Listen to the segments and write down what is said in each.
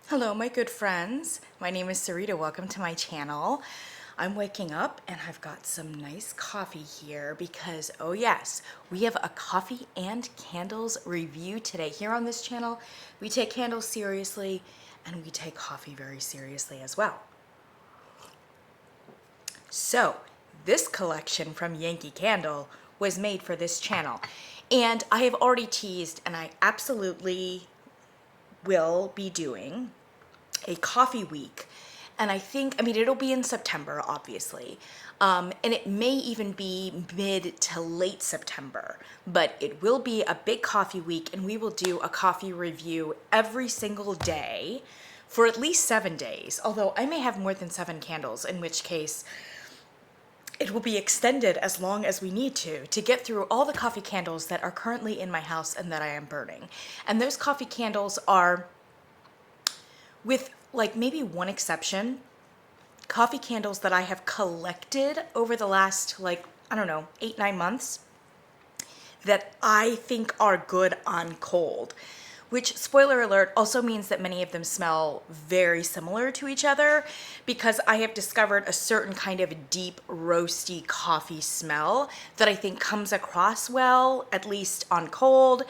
Hello, my good friends. My name is Sarita. Welcome to my channel. I'm waking up and I've got some nice coffee here because, oh yes, we have a coffee and candles review today. Here on this channel, we take candles seriously and we take coffee very seriously as well. So, this collection from Yankee Candle was made for this channel. And I have already teased, and I absolutely will be doing a coffee week. And it'll be in September, obviously. And it may even be mid to late September, but it will be a big coffee week, and we will do a coffee review every single day for at least 7 days. Although I may have more than 7 candles, in which case it will be extended as long as we need to get through all the coffee candles that are currently in my house and that I am burning. And those coffee candles are, with like maybe one exception, coffee candles that I have collected over the last 8-9 months that I think are good on cold. Which, spoiler alert, also means that many of them smell very similar to each other, because I have discovered a certain kind of deep roasty coffee smell that I think comes across well, at least on cold,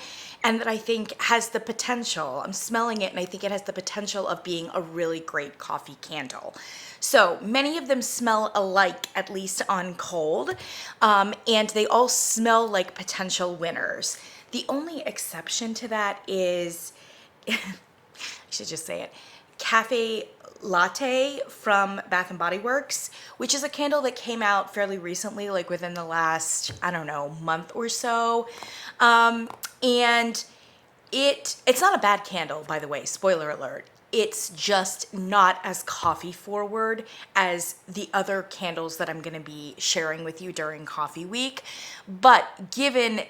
and that I think has the potential, I'm smelling it and I think it has the potential of being a really great coffee candle. So many of them smell alike, at least on cold, and they all smell like potential winners. The only exception to that is, I should just say it, Café Latte from Bath and Body Works, which is a candle that came out fairly recently, like within the last, month or so. And it's not a bad candle, by the way, spoiler alert. It's just not as coffee forward as the other candles that I'm going to be sharing with you during Coffee Week. But given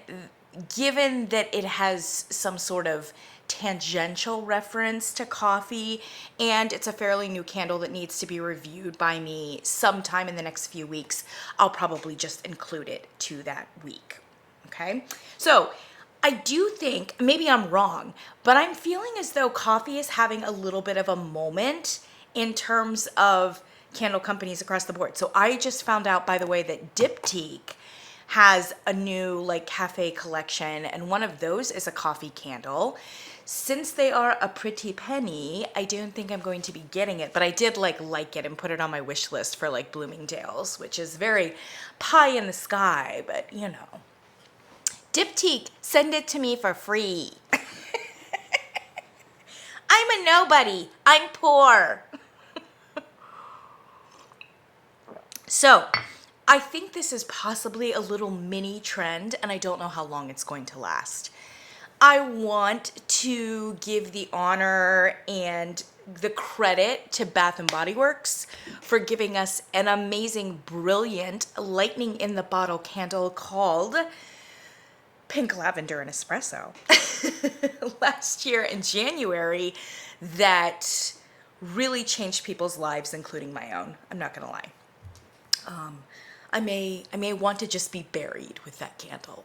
that it has some sort of tangential reference to coffee, and it's a fairly new candle that needs to be reviewed by me sometime in the next few weeks, I'll probably just include it to that week. Okay? So I do think, maybe I'm wrong, but I'm feeling as though coffee is having a little bit of a moment in terms of candle companies across the board. So I just found out, by the way, that Diptyque has a new Café Collection, and one of those is a coffee candle. Since they are a pretty penny, I don't think I'm going to be getting it, but I did like it and put it on my wish list for Bloomingdale's, which is very pie in the sky, but you know. Diptyque, send it to me for free. I'm a nobody. I'm poor. So, I think this is possibly a little mini trend, and I don't know how long it's going to last. I want to give the honor and the credit to Bath and Body Works for giving us an amazing, brilliant lightning in the bottle candle called Pink Lavender and Espresso last year in January that really changed people's lives, including my own. I'm not gonna lie. I may want to just be buried with that candle.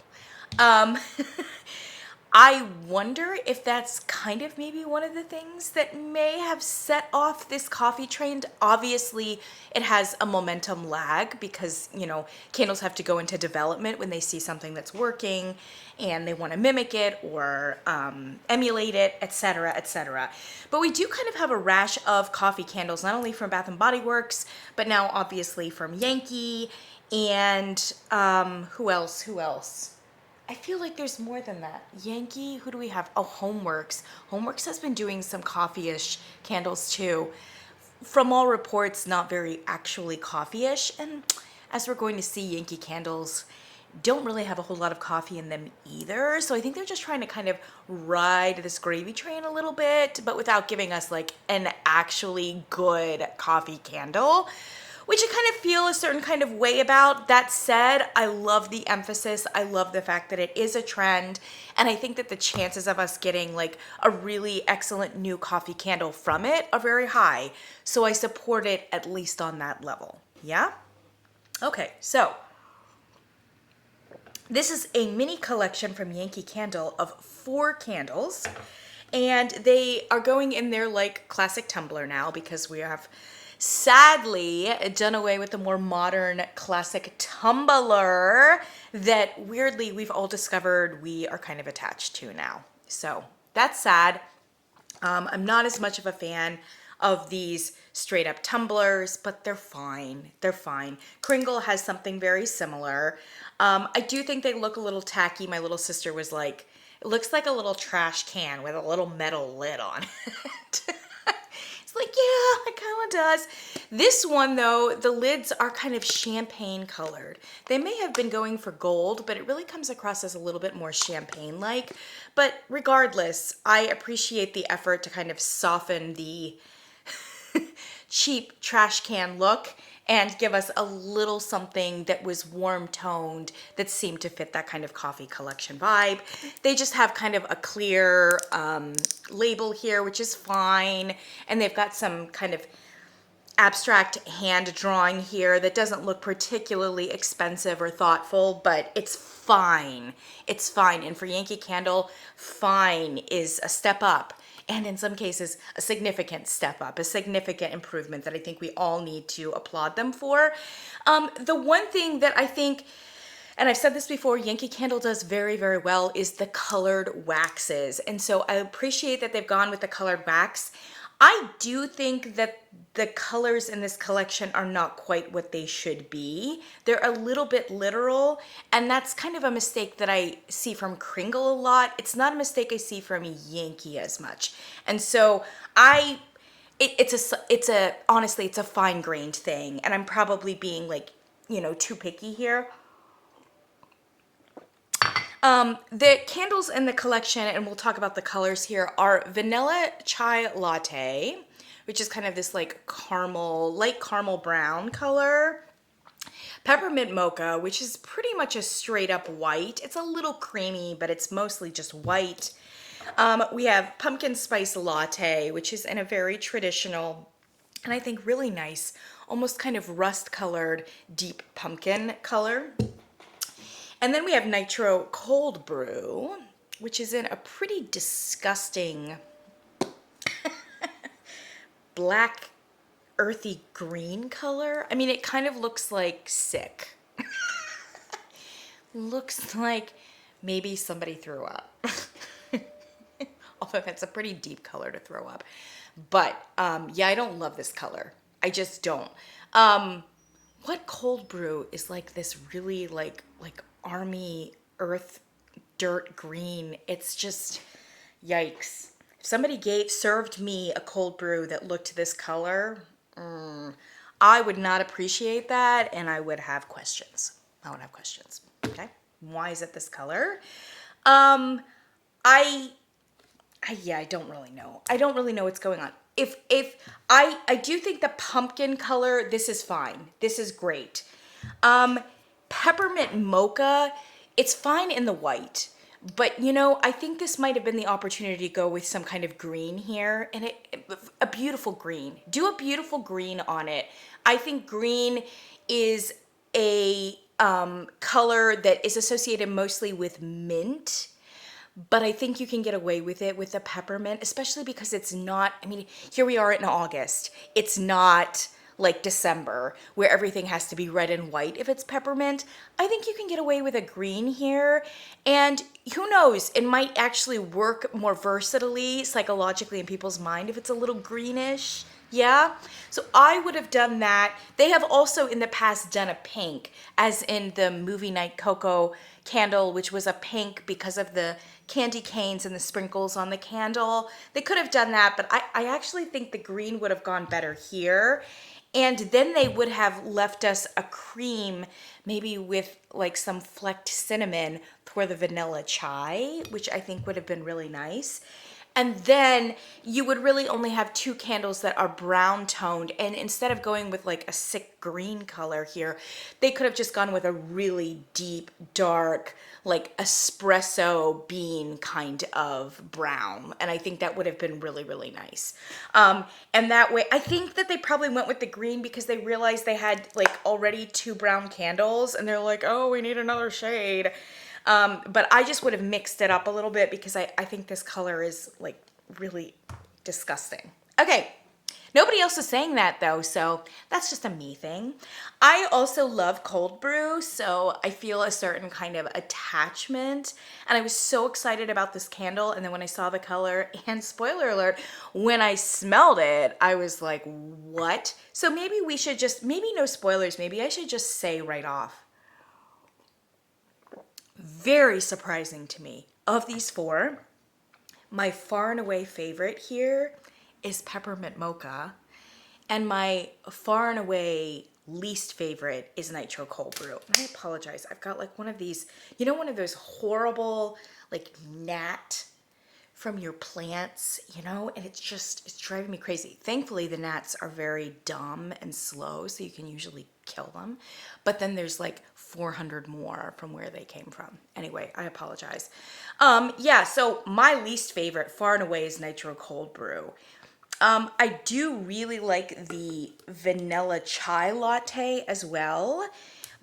I wonder if that's kind of maybe one of the things that may have set off this coffee trend. Obviously, it has a momentum lag because, candles have to go into development when they see something that's working and they want to mimic it or emulate it, etc., etc. But we do kind of have a rash of coffee candles, not only from Bath and Body Works, but now obviously from Yankee and who else? I feel like there's more than that. Yankee, who do we have? Oh, Homeworks. Homeworks has been doing some coffee-ish candles too. From all reports, not very actually coffee-ish. And as we're going to see, Yankee candles don't really have a whole lot of coffee in them either. So I think they're just trying to kind of ride this gravy train a little bit, but without giving us an actually good coffee candle, which I kind of feel a certain kind of way about. That said, I love the emphasis. I love the fact that it is a trend. And I think that the chances of us getting a really excellent new coffee candle from it are very high. So I support it at least on that level. Yeah? Okay, so this is a mini collection from Yankee Candle of 4 candles. And they are going in their like classic tumbler now because we have sadly done away with the more modern classic tumbler that weirdly we've all discovered we are kind of attached to now. So that's sad. I'm not as much of a fan of these straight up tumblers, but they're fine. They're fine. Kringle has something very similar. I do think they look a little tacky. My little sister was like, it looks like a little trash can with a little metal lid on it. It's like, yeah, it kind of does. This one though, the lids are kind of champagne colored. They may have been going for gold, but it really comes across as a little bit more champagne-like. But regardless, I appreciate the effort to kind of soften the cheap trash can look and give us a little something that was warm toned that seemed to fit that kind of coffee collection vibe. They just have kind of a clear label here, which is fine. And they've got some kind of abstract hand drawing here that doesn't look particularly expensive or thoughtful, but it's fine. It's fine. And for Yankee Candle, fine is a step up. And in some cases, a significant step up, a significant improvement that I think we all need to applaud them for. The one thing that I think, and I've said this before, Yankee Candle does very, very well is the colored waxes. And so I appreciate that they've gone with the colored wax. I do think that the colors in this collection are not quite what they should be. They're a little bit literal, and that's kind of a mistake that I see from Kringle a lot. It's not a mistake I see from Yankee as much. And so honestly, it's a fine-grained thing, and I'm probably being like, too picky here. The candles in the collection, and we'll talk about the colors here, are Vanilla Chai Latte, which is kind of this like light caramel brown color. Peppermint Mocha, which is pretty much a straight up white. It's a little creamy, but it's mostly just white. We have Pumpkin Spice Latte, which is in a very traditional, and I think really nice, almost kind of rust colored, deep pumpkin color. And then we have Nitro Cold Brew, which is in a pretty disgusting black earthy green color. I mean, it kind of looks like sick. Looks like maybe somebody threw up. Although that's a pretty deep color to throw up. But yeah, I don't love this color. I just don't. What cold brew is like this really like army earth dirt green? It's just yikes. If somebody served me a cold brew that looked this color, I would not appreciate that, and I would have questions. Okay, why is it this color? I don't really know. I don't really know what's going on. If I do think the pumpkin color, this is fine. This is great. Peppermint Mocha, it's fine in the white, but I think this might have been the opportunity to go with some kind of green here, and a beautiful green. Do a beautiful green on it. I think green is a color that is associated mostly with mint, but I think you can get away with it with the peppermint, especially because it's not, I mean, here we are in August. It's not like December where everything has to be red and white if it's peppermint. I think you can get away with a green here, and who knows, it might actually work more versatilely psychologically in people's mind if it's a little greenish. Yeah, so I would have done that. They have also in the past done a pink, as in the Movie Night Cocoa candle, which was a pink because of the candy canes and the sprinkles on the candle. They could have done that, but I actually think the green would have gone better here. And then they would have left us a cream, maybe with like some flecked cinnamon for the vanilla chai, which I think would have been really nice. And then you would really only have two candles that are brown toned. And instead of going with like a sick green color here, they could have just gone with a really deep, dark, like espresso bean kind of brown. And I think that would have been really, really nice. And that way, I think that they probably went with the green because they realized they had like already two brown candles and they're like, oh, we need another shade. But I just would have mixed it up a little bit because I think this color is like really disgusting. Okay. Nobody else is saying that though, so that's just a me thing. I also love cold brew, so I feel a certain kind of attachment. And I was so excited about this candle, and then when I saw the color, and spoiler alert, when I smelled it, I was like, what? So maybe we should just, maybe no spoilers, maybe I should just say right off. Very surprising to me. Of these four, my far and away favorite here is Peppermint Mocha. And my far and away least favorite is Nitro Cold Brew. And I apologize. I've got like one of these, you know, one of those horrible like gnat from your plants, you know, and it's driving me crazy. Thankfully, the gnats are very dumb and slow, so you can usually kill them. But then there's like 400 more from where they came from. Anyway, I apologize. Yeah, so my least favorite far and away is Nitro Cold Brew. I do really like the Vanilla Chai Latte as well,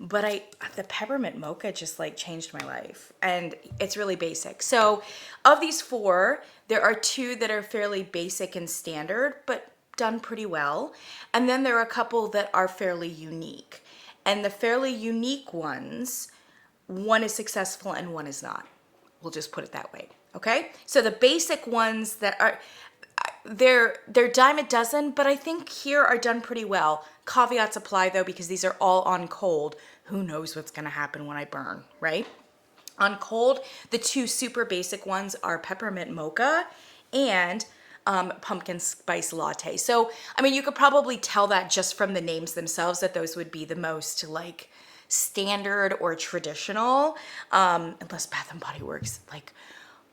but the Peppermint Mocha just like changed my life, and it's really basic. So of these four, there are two that are fairly basic and standard, but done pretty well. And then there are a couple that are fairly unique. And the fairly unique ones, one is successful and one is not. We'll just put it that way, okay? So the basic ones that are, they're dime a dozen, but I think here are done pretty well. Caveats apply though, because these are all on cold. Who knows what's gonna happen when I burn, right? On cold, the two super basic ones are Peppermint Mocha and Pumpkin Spice Latte. So, I mean, you could probably tell that just from the names themselves that those would be the most like standard or traditional, unless Bath and Body Works, like,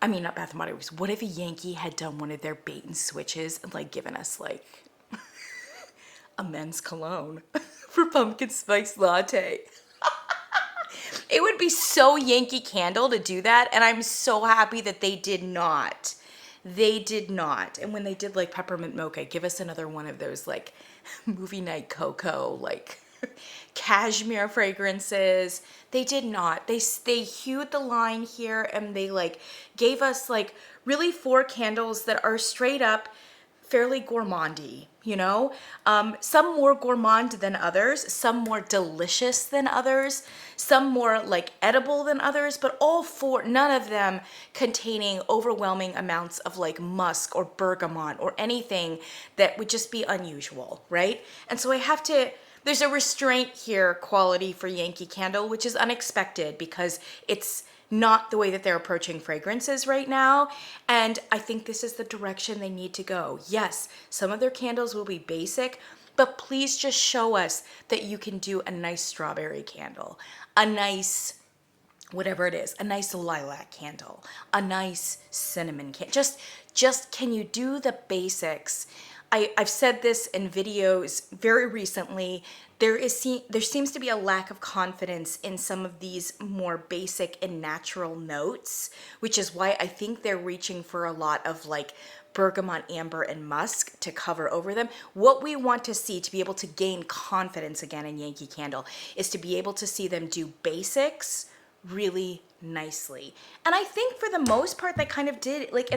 I mean, not Bath and Body Works. What if Yankee had done one of their bait and switches and like given us like a men's cologne for Pumpkin Spice Latte? It would be so Yankee Candle to do that, and I'm so happy that they did not. They did not. And when they did like Peppermint Mocha, give us another one of those like movie night cocoa, like cashmere fragrances. They did not. They hewed the line here, and they like gave us like really four candles that are straight up fairly gourmandy, you know? Some more gourmand than others, some more delicious than others, some more like edible than others, but all four, none of them containing overwhelming amounts of like musk or bergamot or anything that would just be unusual, right? And so there's a restraint here quality for Yankee Candle, which is unexpected because it's not the way that they're approaching fragrances right now. And I think this is the direction they need to go. Yes, some of their candles will be basic, but please just show us that you can do a nice strawberry candle, a nice whatever it is, a nice lilac candle, a nice cinnamon candle. Just can you do the basics? I've said this in videos very recently. There seems to be a lack of confidence in some of these more basic and natural notes, which is why I think they're reaching for a lot of like bergamot, amber, and musk to cover over them. What we want to see to be able to gain confidence again in Yankee Candle is to be able to see them do basics really nicely. And I think for the most part, they kind of did, like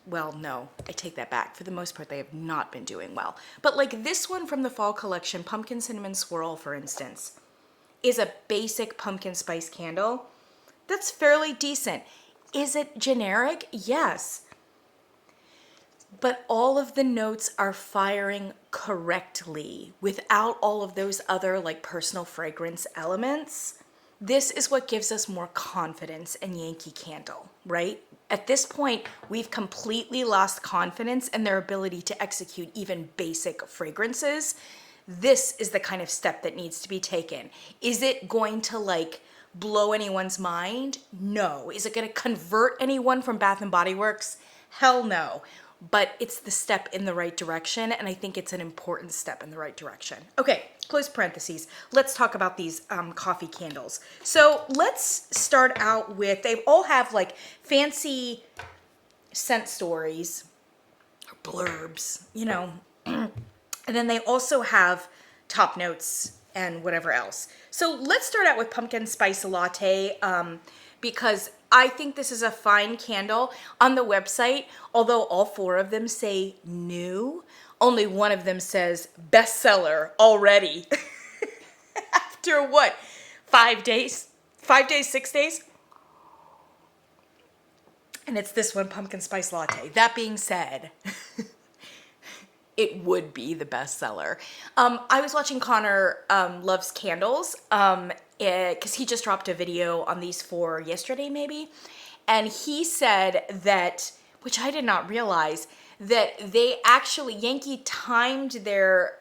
well, no, I take that back. For the most part, they have not been doing well. But like this one from the fall collection, Pumpkin Cinnamon Swirl, for instance, is a basic pumpkin spice candle that's fairly decent. Is it generic? Yes. But all of the notes are firing correctly without all of those other like personal fragrance elements. This is what gives us more confidence in Yankee Candle, right? At this point, we've completely lost confidence in their ability to execute even basic fragrances. This is the kind of step that needs to be taken. Is it going to like blow anyone's mind? No. Is it going to convert anyone from Bath and Body Works? Hell no. But it's the step in the right direction, and I think it's an important step in the right direction. Okay, close parentheses. Let's talk about these coffee candles. So let's start out with, they all have like fancy scent stories, or blurbs, you know, and then they also have top notes and whatever else. So let's start out with Pumpkin Spice Latte. because I think this is a fine candle. On the website, although all 4 of them say new, only one of them says bestseller already. After what? 5 days? 5 days, 6 days? And it's this one, pumpkin spice latte. That being said, it would be the bestseller. I was watching Connor Loves Candles because he just dropped a video on these 4 yesterday maybe. And he said that, which I did not realize, that they actually, Yankee timed their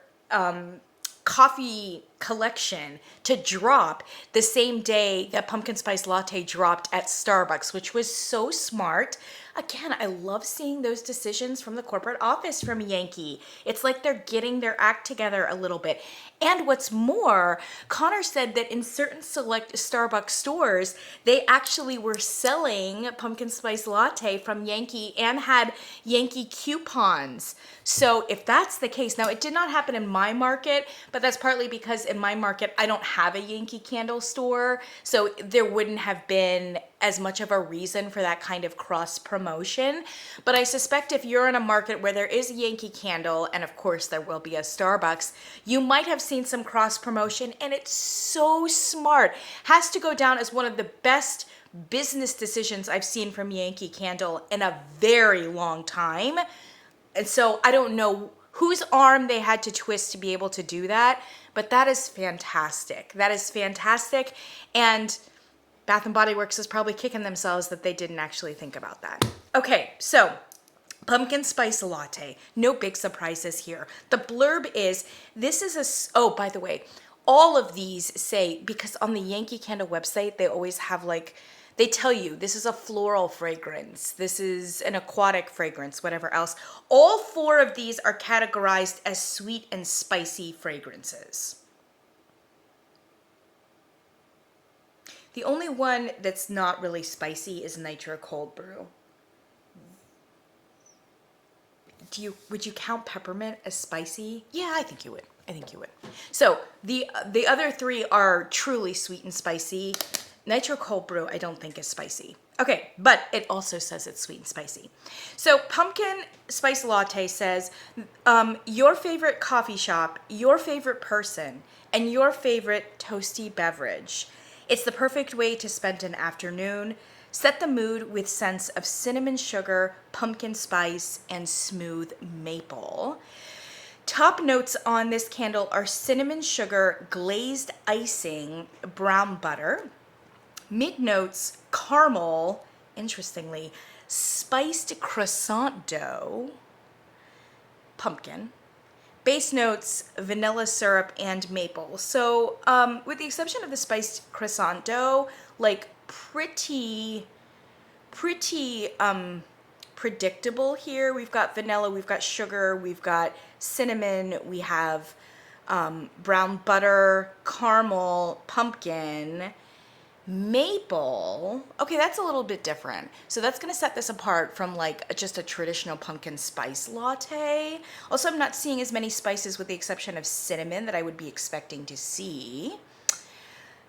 coffee collection to drop the same day that pumpkin spice latte dropped at Starbucks, which was so smart. Again, I love seeing those decisions from the corporate office from Yankee. It's like they're getting their act together a little bit. And what's more, Connor said that in certain select Starbucks stores, they actually were selling pumpkin spice latte from Yankee and had Yankee coupons. So if that's the case, now it did not happen in my market, but that's partly because in my market, I don't have a Yankee candle store. So there wouldn't have been as much of a reason for that kind of cross promotion. But I suspect if you're in a market where there is a Yankee candle, and of course there will be a Starbucks, you might have seen some cross promotion, and it's so smart. Has to go down as one of the best business decisions I've seen from Yankee Candle in a very long time. And so I don't know whose arm they had to twist to be able to do that, but that is fantastic. That is fantastic. And Bath & Body Works is probably kicking themselves that they didn't actually think about that. Okay, so pumpkin spice latte. No big surprises here. The blurb is, this is oh, by the way, all of these say, because on the Yankee Candle website, they always have like, they tell you this is a floral fragrance, this is an aquatic fragrance, whatever else. All 4 of these are categorized as sweet and spicy fragrances. The only one that's not really spicy is Nitro cold brew. Would you count peppermint as spicy? Yeah, I think you would. I think you would. So the other 3 are truly sweet and spicy. Nitro cold brew I don't think is spicy. Okay, but it also says it's sweet and spicy. So pumpkin spice latte says your favorite coffee shop, your favorite person, and your favorite toasty beverage. It's the perfect way to spend an afternoon. Set the mood with scents of cinnamon sugar, pumpkin spice, and smooth maple. Top notes on this candle are cinnamon sugar, glazed icing, brown butter. Mid notes, caramel, interestingly, spiced croissant dough, pumpkin. Base notes, vanilla syrup, and maple. So with the exception of the spiced croissant dough, like pretty predictable here. We've got vanilla, we've got sugar, we've got cinnamon, we have brown butter, caramel, pumpkin, maple. Okay, that's a little bit different. So that's going to set this apart from like just a traditional pumpkin spice latte. Also, I'm not seeing as many spices with the exception of cinnamon that I would be expecting to see.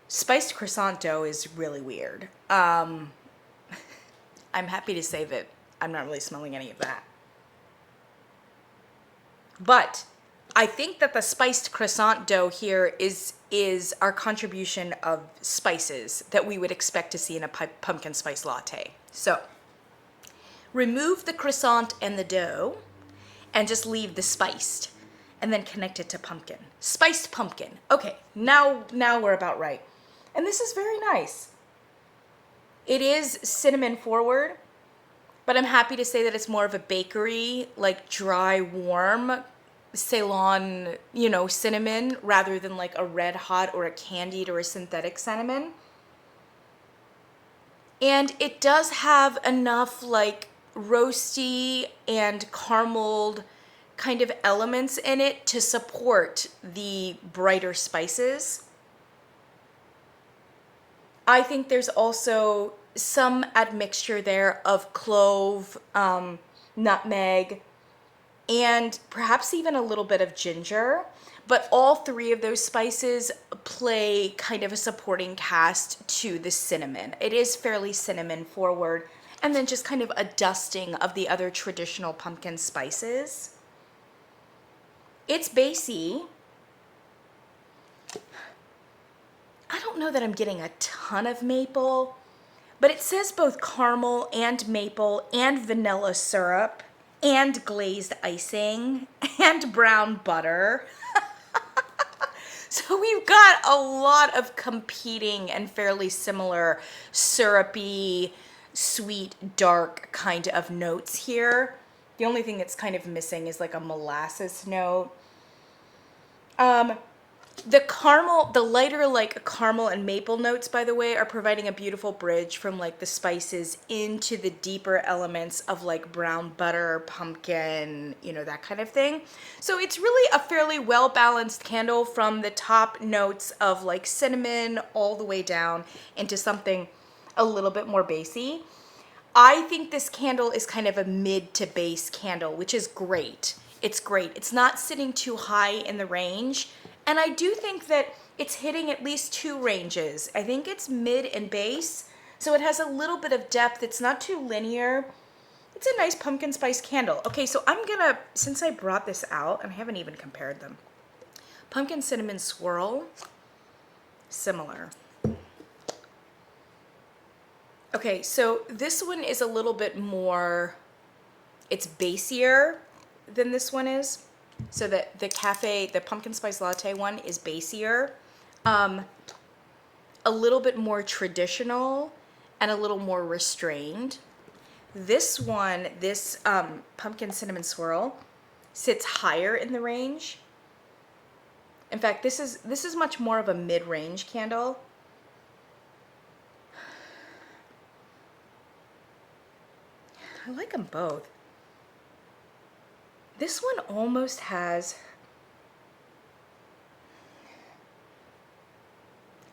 Spiced croissant dough is really weird. I'm happy to say that I'm not really smelling any of that. But I think that the spiced croissant dough here is our contribution of spices that we would expect to see in a pumpkin spice latte. So remove the croissant and the dough and just leave the spiced and then connect it to pumpkin. Spiced pumpkin. Okay, now we're about right. And this is very nice. It is cinnamon forward, but I'm happy to say that it's more of a bakery, like dry, warm Ceylon, cinnamon rather than like a red hot or a candied or a synthetic cinnamon. And it does have enough like roasty and carameled kind of elements in it to support the brighter spices. I think there's also some admixture there of clove, nutmeg, and perhaps even a little bit of ginger. But all three of those spices play kind of a supporting cast to the cinnamon. It is fairly cinnamon forward, and then just kind of a dusting of the other traditional pumpkin spices. It's basey. I don't know that I'm getting a ton of maple, but it says both caramel and maple and vanilla syrup and glazed icing and brown butter. So we've got a lot of competing and fairly similar syrupy, sweet, dark kind of notes here. The only thing that's kind of missing is like a molasses note. The caramel, the lighter like caramel and maple notes, by the way, are providing a beautiful bridge from like the spices into the deeper elements of like brown butter, pumpkin, you know, that kind of thing. So it's really a fairly well-balanced candle from the top notes of like cinnamon all the way down into something a little bit more basey. I think this candle is kind of a mid to base candle, which is great. It's great. It's not sitting too high in the range. And I do think that it's hitting at least two ranges. I think it's mid and base, so it has a little bit of depth. It's not too linear. It's a nice pumpkin spice candle. Okay, so I'm gonna, since I brought this out, and I haven't even compared them, pumpkin cinnamon swirl, similar. Okay, so this one is a little bit more, it's basier than this one is. So that the pumpkin spice latte one is basier, a little bit more traditional and a little more restrained. This one, this pumpkin cinnamon swirl, sits higher in the range. In fact, this is much more of a mid-range candle. I like them both. This one almost has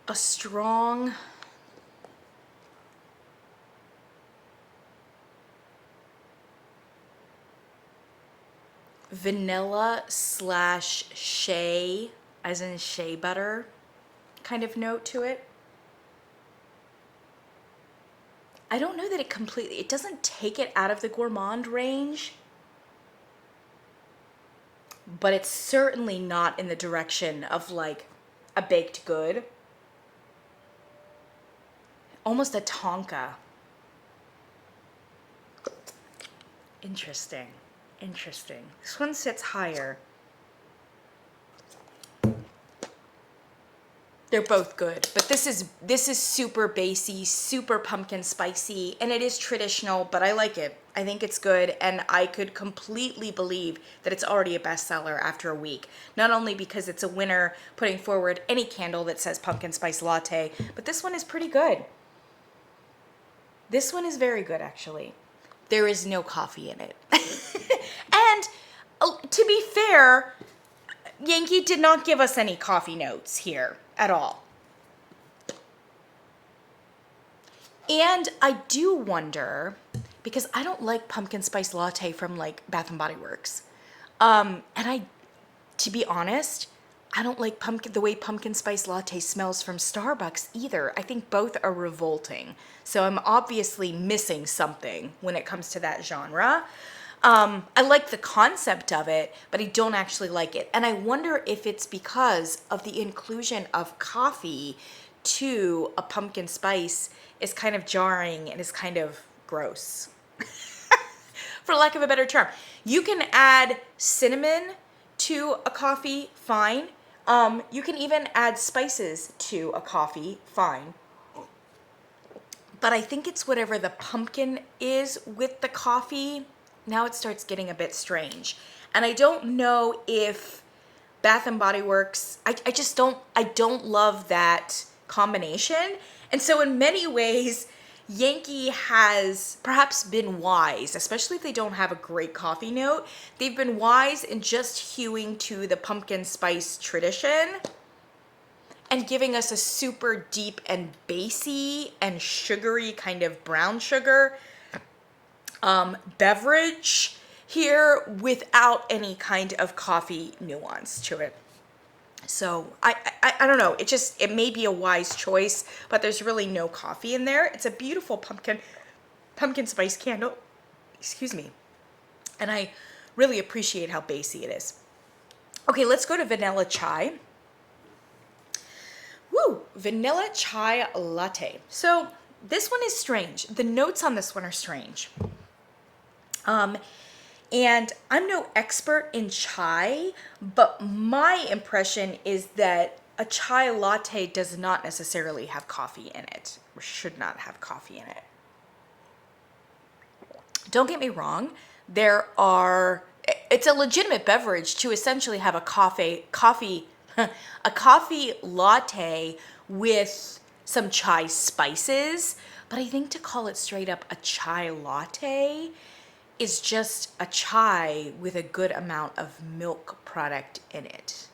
a strong vanilla / shea, as in shea butter, kind of note to it. I don't know that it doesn't take it out of the gourmand range, but it's certainly not in the direction of like a baked good. Almost a Tonka. Interesting. This one sits higher. They're both good, but this is super basey, super pumpkin spicy, and it is traditional, but I like it. I think it's good, and I could completely believe that it's already a bestseller after a week. Not only because it's a winner putting forward any candle that says pumpkin spice latte, but this one is pretty good. This one is very good, actually. There is no coffee in it. And to be fair, Yankee did not give us any coffee notes here at all. And I do wonder, because I don't like pumpkin spice latte from like Bath and Body Works. To be honest, I don't like the way pumpkin spice latte smells from Starbucks either. I think both are revolting. So I'm obviously missing something when it comes to that genre. I like the concept of it, but I don't actually like it. And I wonder if it's because of the inclusion of coffee to a pumpkin spice is kind of jarring and is kind of gross, for lack of a better term. You can add cinnamon to a coffee, fine. You can even add spices to a coffee, fine. But I think it's whatever the pumpkin is with the coffee. Now it starts getting a bit strange. And I don't know if Bath and Body Works, I don't love that combination. And so in many ways, Yankee has perhaps been wise, especially if they don't have a great coffee note. They've been wise in just hewing to the pumpkin spice tradition and giving us a super deep and basey and sugary kind of brown sugar beverage here without any kind of coffee nuance to it. So I don't know. It may be a wise choice, but there's really no coffee in there. It's a beautiful pumpkin spice candle. Excuse me. And I really appreciate how bassy it is. Okay, let's go to Vanilla Chai. Woo! Vanilla Chai Latte. So this one is strange. The notes on this one are strange. And I'm no expert in chai, but my impression is that a chai latte does not necessarily have coffee in it, or should not have coffee in it. Don't get me wrong, it's a legitimate beverage to essentially have a coffee latte with some chai spices, but I think to call it straight up a chai latte is just a chai with a good amount of milk product in it.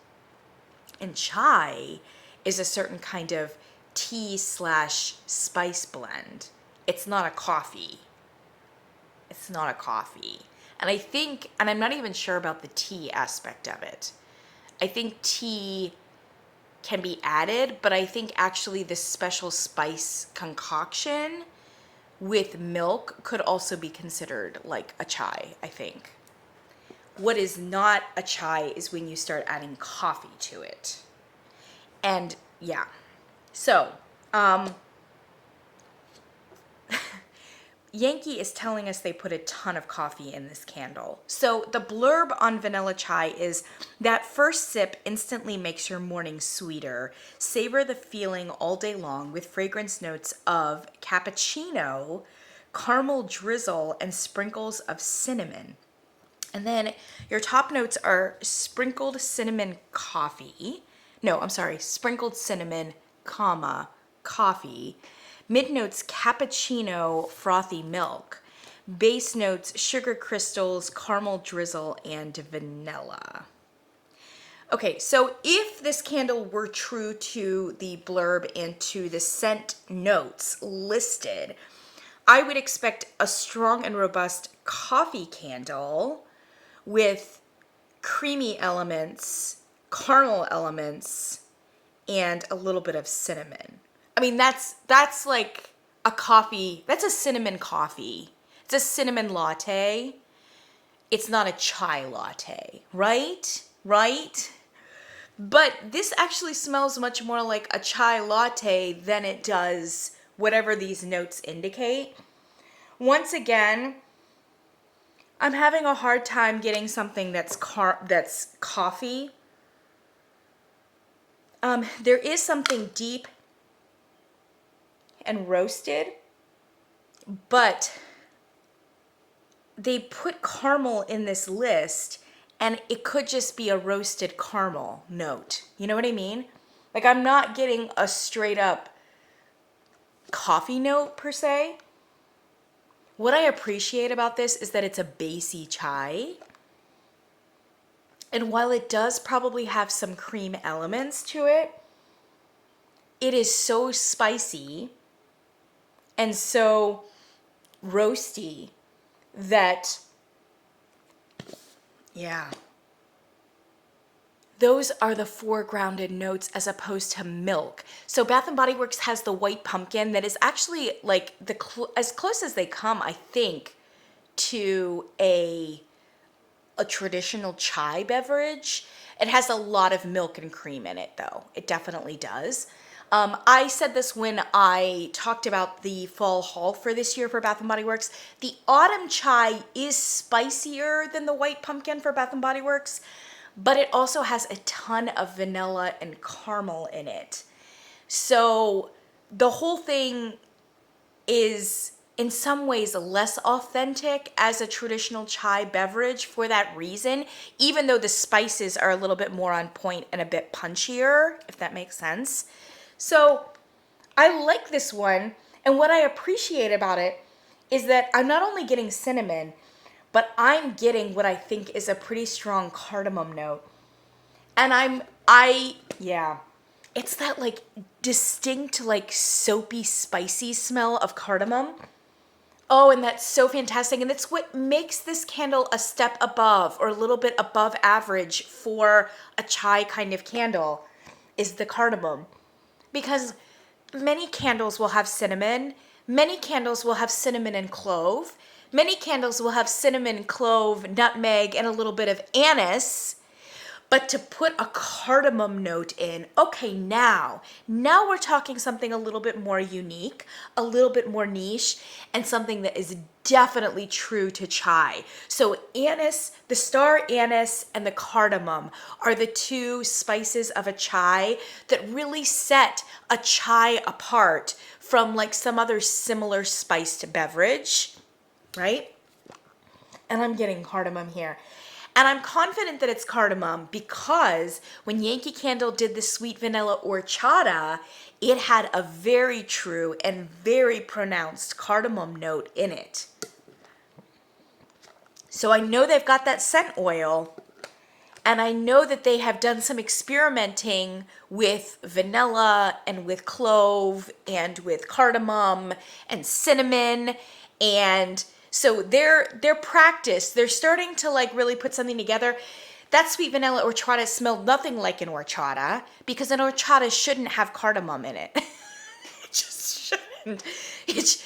And chai is a certain kind of tea/spice blend. It's not a coffee. It's not a coffee. And I think, and I'm not even sure about the tea aspect of it. I think tea can be added, but I think actually this special spice concoction with milk could also be considered like a chai, I think. What is not a chai is when you start adding coffee to it. And yeah, so Yankee is telling us they put a ton of coffee in this candle. So the blurb on Vanilla Chai is that first sip instantly makes your morning sweeter. Savor the feeling all day long with fragrance notes of cappuccino, caramel drizzle, and sprinkles of cinnamon. And then your top notes are sprinkled cinnamon, comma, coffee. Mid notes, cappuccino, frothy milk. Base notes, sugar crystals, caramel drizzle, and vanilla. Okay, so if this candle were true to the blurb and to the scent notes listed, I would expect a strong and robust coffee candle with creamy elements, caramel elements, and a little bit of cinnamon. I mean, that's like a coffee, that's a cinnamon coffee. It's a cinnamon latte. It's not a chai latte, right? Right? But this actually smells much more like a chai latte than it does whatever these notes indicate. Once again, I'm having a hard time getting something that's coffee. There is something deep and roasted, but they put caramel in this list, and it could just be a roasted caramel note. You know what I mean? Like, I'm not getting a straight up coffee note per se. What I appreciate about this is that it's a bassy chai. And while it does probably have some cream elements to it, it is so spicy and so roasty that, yeah, those are the foregrounded notes as opposed to milk. So Bath & Body Works has the white pumpkin that is actually like as close as they come, I think, to a traditional chai beverage. It has a lot of milk and cream in it, though. It definitely does. I said this when I talked about the fall haul for this year for Bath & Body Works. The autumn chai is spicier than the white pumpkin for Bath & Body Works, but it also has a ton of vanilla and caramel in it. So the whole thing is in some ways less authentic as a traditional chai beverage for that reason, even though the spices are a little bit more on point and a bit punchier, if that makes sense. So I like this one, and what I appreciate about it is that I'm not only getting cinnamon, but I'm getting what I think is a pretty strong cardamom note. And it's that like distinct, like soapy, spicy smell of cardamom. Oh, and that's so fantastic. And that's what makes this candle a step above or a little bit above average for a chai kind of candle is the cardamom. Because many candles will have cinnamon, many candles will have cinnamon and clove, many candles will have cinnamon, clove, nutmeg, and a little bit of anise. But to put a cardamom note in, okay, now we're talking something a little bit more unique, a little bit more niche, and something that is definitely true to chai. So anise, the star anise and the cardamom are the two spices of a chai that really set a chai apart from like some other similar spiced beverage, right? And I'm getting cardamom here. And I'm confident that it's cardamom because when Yankee Candle did the sweet vanilla horchata, it had a very true and very pronounced cardamom note in it. So I know they've got that scent oil, and I know that they have done some experimenting with vanilla and with clove and with cardamom and cinnamon, and so they're practiced. They're starting to like really put something together. That sweet vanilla horchata smelled nothing like an horchata because an horchata shouldn't have cardamom in it. It just shouldn't. It's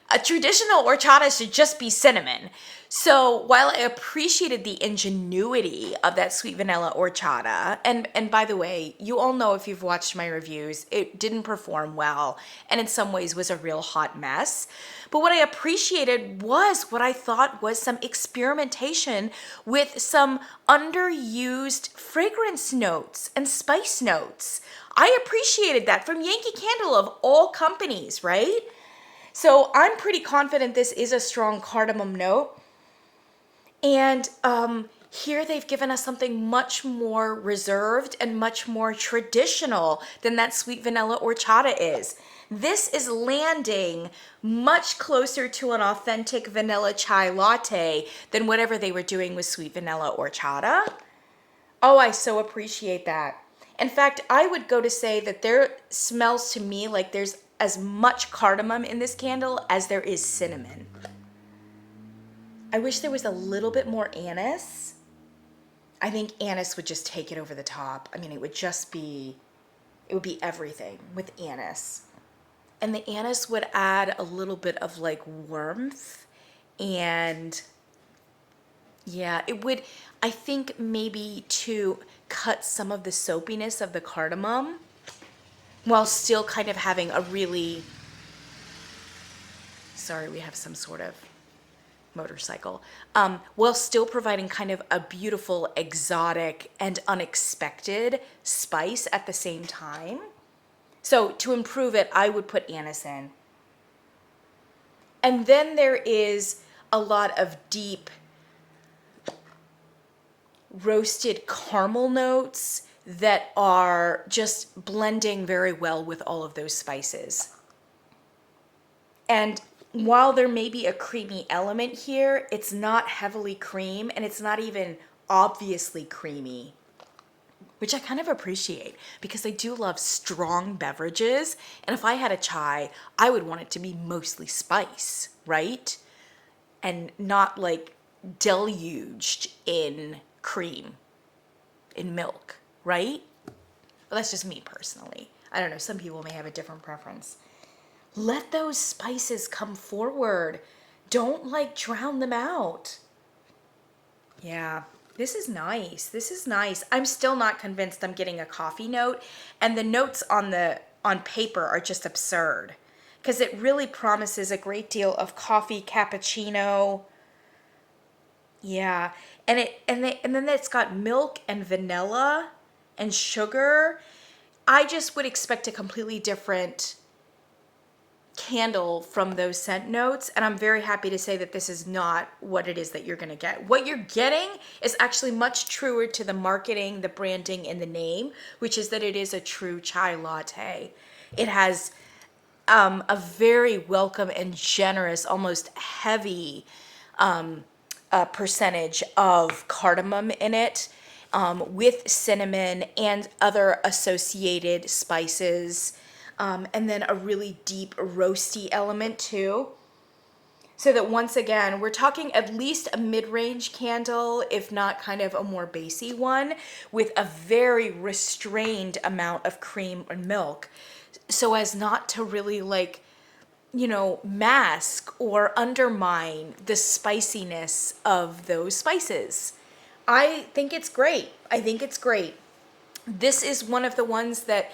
a traditional horchata should just be cinnamon. So while I appreciated the ingenuity of that sweet vanilla horchata, and by the way, you all know if you've watched my reviews, it didn't perform well and in some ways was a real hot mess. But what I appreciated was what I thought was some experimentation with some underused fragrance notes and spice notes. I appreciated that from Yankee Candle of all companies, right? So I'm pretty confident this is a strong cardamom note. And here they've given us something much more reserved and much more traditional than that sweet vanilla horchata is. This is landing much closer to an authentic vanilla chai latte than whatever they were doing with sweet vanilla horchata. Oh, I so appreciate that. In fact, I would go to say that there smells to me like there's as much cardamom in this candle as there is cinnamon. I wish there was a little bit more anise. I think anise would just take it over the top. I mean, it would be everything with anise. And the anise would add a little bit of like warmth and yeah, it would, I think maybe to cut some of the soapiness of the cardamom while still kind of having a really, sorry, we have some sort of motorcycle, while still providing kind of a beautiful, exotic, and unexpected spice at the same time. So to improve it, I would put anise in. And then there is a lot of deep roasted caramel notes that are just blending very well with all of those spices. And while there may be a creamy element here, it's not heavily cream and it's not even obviously creamy, which I kind of appreciate because I do love strong beverages. And if I had a chai, I would want it to be mostly spice, right? And not like deluged in cream, in milk, right? Well, that's just me personally. I don't know, some people may have a different preference. Let those spices come forward. Don't like drown them out. Yeah, this is nice. This is nice. I'm still not convinced I'm getting a coffee note, and the notes on paper are just absurd because it really promises a great deal of coffee, cappuccino. Yeah, and then it's got milk and vanilla and sugar. I just would expect a completely different candle from those scent notes, and I'm very happy to say that this is not what it is that you're going to get. What you're getting is actually much truer to the marketing, the branding, and the name, which is that it is a true chai latte. It has a very welcome and generous, almost heavy percentage of cardamom in it, with cinnamon and other associated spices. And then a really deep roasty element too. So that once again, we're talking at least a mid-range candle, if not kind of a more bassy one, with a very restrained amount of cream and milk, so as not to really like, you know, mask or undermine the spiciness of those spices. I think it's great. I think it's great. This is one of the ones that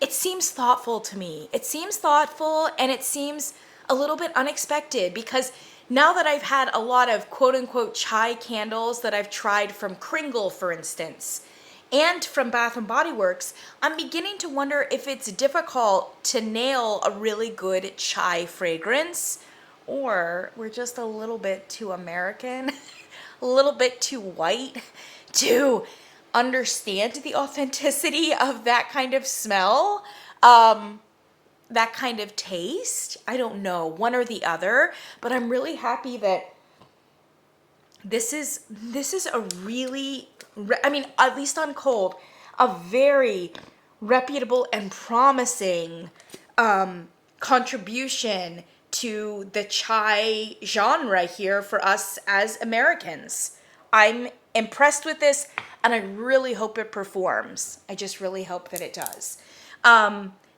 it seems thoughtful to me. It seems thoughtful, and it seems a little bit unexpected, because now that I've had a lot of quote unquote chai candles that I've tried from Kringle, for instance, and from Bath and Body Works, I'm beginning to wonder if it's difficult to nail a really good chai fragrance, or we're just a little bit too American, a little bit too white to understand the authenticity of that kind of smell, that kind of taste. I don't know, one or the other, but I'm really happy that this is a really, I mean, at least on cold, a very reputable and promising contribution to the chai genre here for us as Americans. I'm impressed with this, and I really hope it performs. I just really hope that it does.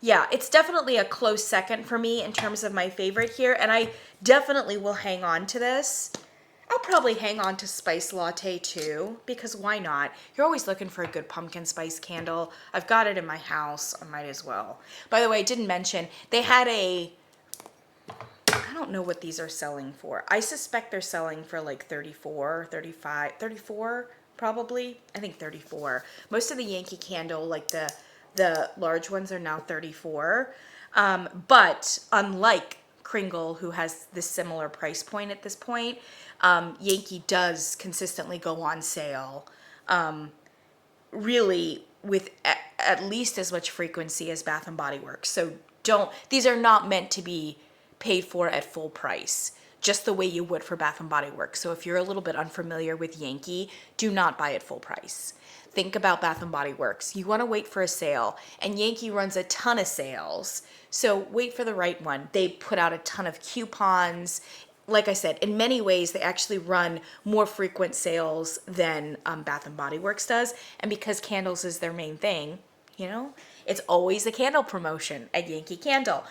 Yeah, it's definitely a close second for me in terms of my favorite here, and I definitely will hang on to this. I'll probably hang on to Spice Latte too, because why not? You're always looking for a good pumpkin spice candle. I've got it in my house. I might as well. By the way, I didn't mention, they had I don't know what these are selling for. I suspect they're selling for like 34, 35, 34 probably. I think 34. Most of the Yankee candle, like the large ones, are now 34. But unlike Kringle, who has this similar price point at this point, Yankee does consistently go on sale, really with at least as much frequency as Bath and Body Works. So these are not meant to be paid for at full price, just the way you would for Bath and Body Works. So if you're a little bit unfamiliar with Yankee, do not buy at full price. Think about Bath and Body Works. You want to wait for a sale, and Yankee runs a ton of sales. So wait for the right one. They put out a ton of coupons. Like I said, in many ways, they actually run more frequent sales than Bath and Body Works does. And because candles is their main thing, you know, it's always a candle promotion at Yankee Candle.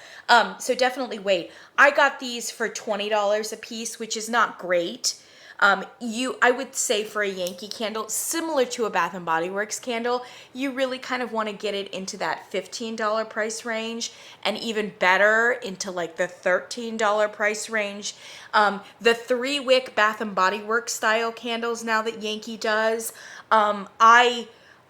So definitely wait. I got these for $20 a piece, which is not great. I would say for a Yankee candle, similar to a Bath and Body Works candle, you really kind of want to get it into that $15 price range, and even better into like the $13 price range. The 3-wick Bath and Body Works style candles now that Yankee does,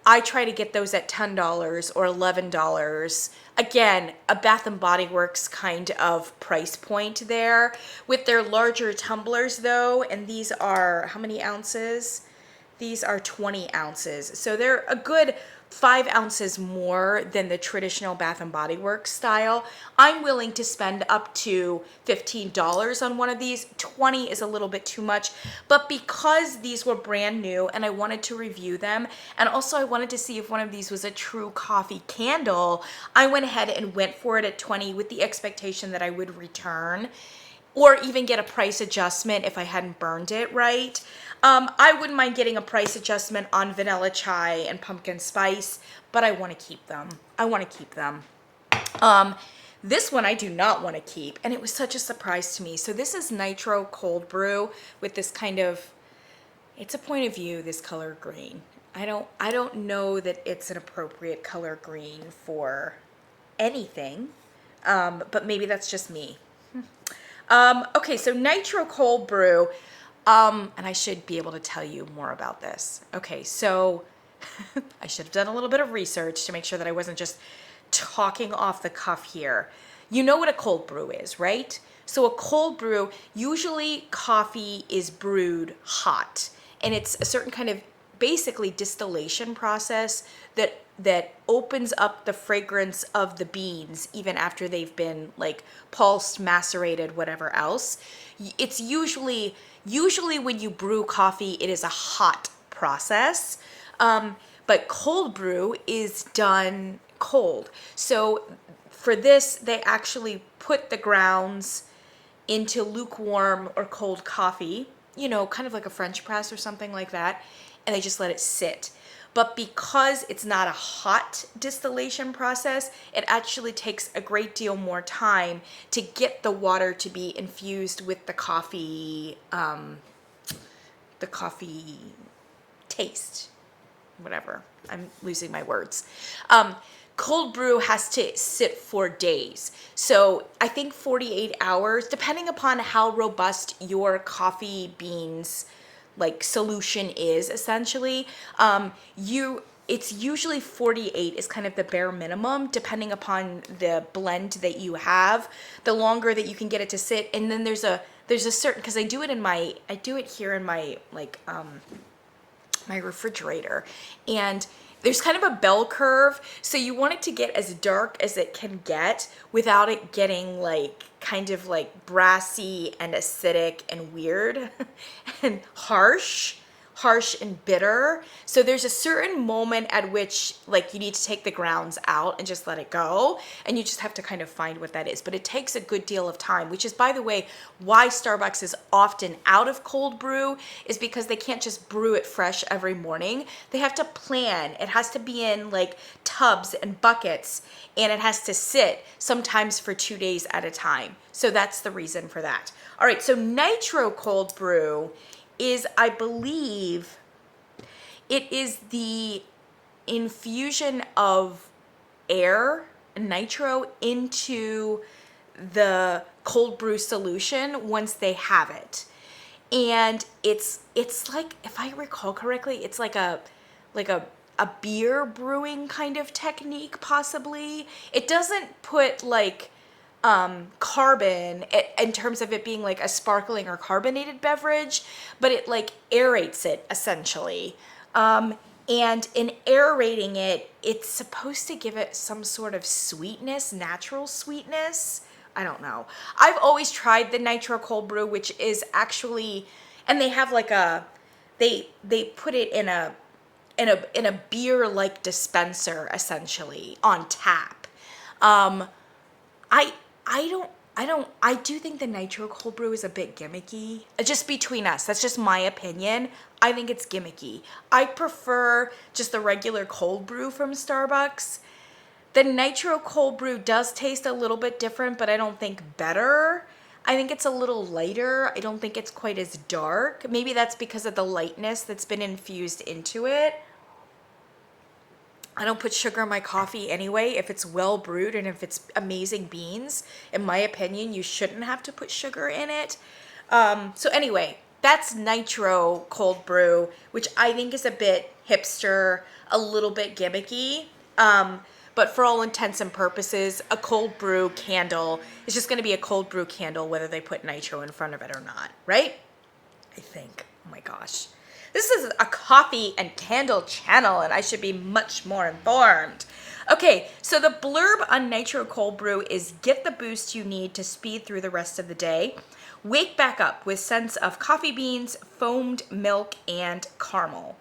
I try to get those at $10 or $11. Again, a Bath and Body Works kind of price point there. With their larger tumblers though, and these are, how many ounces? These are 20 ounces. So they're a good 5 ounces more than the traditional Bath and Body Works style. I'm willing to spend up to $15 on one of these. 20 is a little bit too much, but because these were brand new and I wanted to review them, and also I wanted to see if one of these was a true coffee candle, I went ahead and went for it at 20 with the expectation that I would return or even get a price adjustment if I hadn't burned it right. I wouldn't mind getting a price adjustment on Vanilla Chai and Pumpkin Spice, but I want to keep them. I want to keep them. This one I do not want to keep, and it was such a surprise to me. So this is Nitro cold brew with this kind of, it's a point of view, this color green. I don't know that it's an appropriate color green for anything, but maybe that's just me. Okay, so Nitro cold brew, and I should be able to tell you more about this. Okay, so I should have done a little bit of research to make sure that I wasn't just talking off the cuff here. You know what a cold brew is, right? So a cold brew, usually coffee is brewed hot, and it's a certain kind of basically distillation process that opens up the fragrance of the beans even after they've been like pulsed, macerated, whatever else. It's usually when you brew coffee, it is a hot process, but cold brew is done cold. So for this, they actually put the grounds into lukewarm or cold coffee, you know, kind of like a French press or something like that, and they just let it sit. But because it's not a hot distillation process, it actually takes a great deal more time to get the water to be infused with the coffee taste, whatever. I'm losing my words. Cold brew has to sit for days. So I think 48 hours, depending upon how robust your coffee beans like solution is essentially, it's usually 48 is kind of the bare minimum, depending upon the blend that you have, the longer that you can get it to sit. And then there's a certain, because I do it here in my like my refrigerator, and there's kind of a bell curve, so you want it to get as dark as it can get without it getting like kind of like brassy and acidic and weird and harsh and bitter. So there's a certain moment at which like you need to take the grounds out and just let it go, and you just have to kind of find what that is. But it takes a good deal of time, which is, by the way, why Starbucks is often out of cold brew, is because they can't just brew it fresh every morning. They have to plan. It has to be in like tubs and buckets, and it has to sit sometimes for 2 days at a time. So that's the reason for that. All right, so Nitro cold brew is, I believe, it is the infusion of air, nitro, into the cold brew solution once they have it. And it's like, if I recall correctly, it's like a beer brewing kind of technique, possibly. It doesn't put like carbon in terms of it being like a sparkling or carbonated beverage, but it like aerates it essentially. And in aerating it, it's supposed to give it some sort of sweetness, natural sweetness. I don't know. I've always tried the Nitro cold brew, which is actually, and they have like they put it in a beer like dispenser essentially on tap. I do think the Nitro cold brew is a bit gimmicky. Just between us, that's just my opinion. I think it's gimmicky. I prefer just the regular cold brew from Starbucks. The Nitro cold brew does taste a little bit different, but I don't think better. I think it's a little lighter. I don't think it's quite as dark. Maybe that's because of the lightness that's been infused into it. I don't put sugar in my coffee anyway. If it's well brewed and if it's amazing beans, in my opinion, you shouldn't have to put sugar in it. So anyway, that's Nitro cold brew, which I think is a bit hipster, a little bit gimmicky. But for all intents and purposes, a cold brew candle is just going to be a cold brew candle, whether they put nitro in front of it or not, right? I think. Oh my gosh. This is a coffee and candle channel, and I should be much more informed. Okay, so the blurb on Nitro cold brew is: get the boost you need to speed through the rest of the day. Wake back up with scents of coffee beans, foamed milk, and caramel.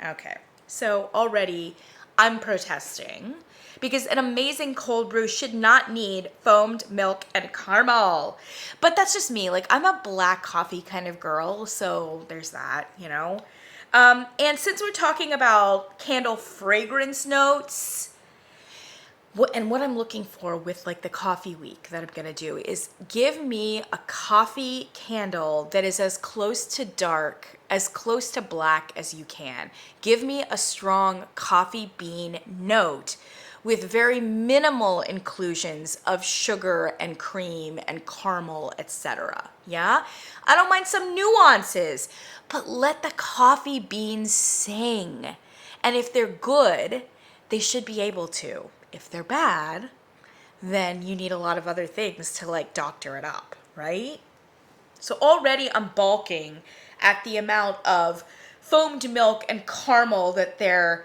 Okay, so already I'm protesting, because an amazing cold brew should not need foamed milk and caramel. But that's just me. Like, I'm a black coffee kind of girl, so there's that, you know. And since we're talking about candle fragrance notes, what I'm looking for with like the coffee week that I'm gonna do is give me a coffee candle that is as close to dark, as close to black as you can. Give me a strong coffee bean note with very minimal inclusions of sugar and cream and caramel, etc. Yeah? I don't mind some nuances, but let the coffee beans sing. And if they're good, they should be able to. If they're bad, then you need a lot of other things to like doctor it up, right? So already I'm balking at the amount of foamed milk and caramel that they're